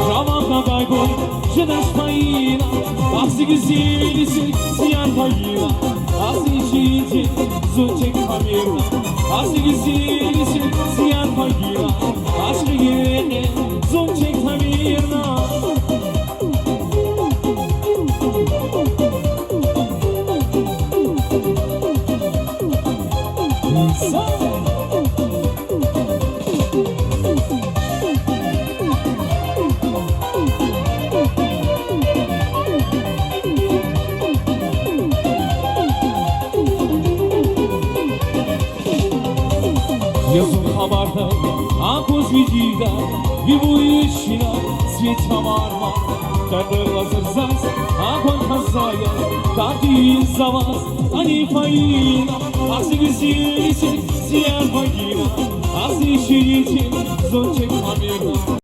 Ramaka gajbo, że nasz fajna, a z gzili zjan fajna, a z idzie zuciek kamerna, a z gzili zjan fajna, a z gzili zuciek kamerna. Yazın habarda, akuz vicida, вибующина, свеча марма, которого зерзас, огонь хазая, так и из-за вас, они фаина, а сигзились, сиян могила, а свечи зончик камерна.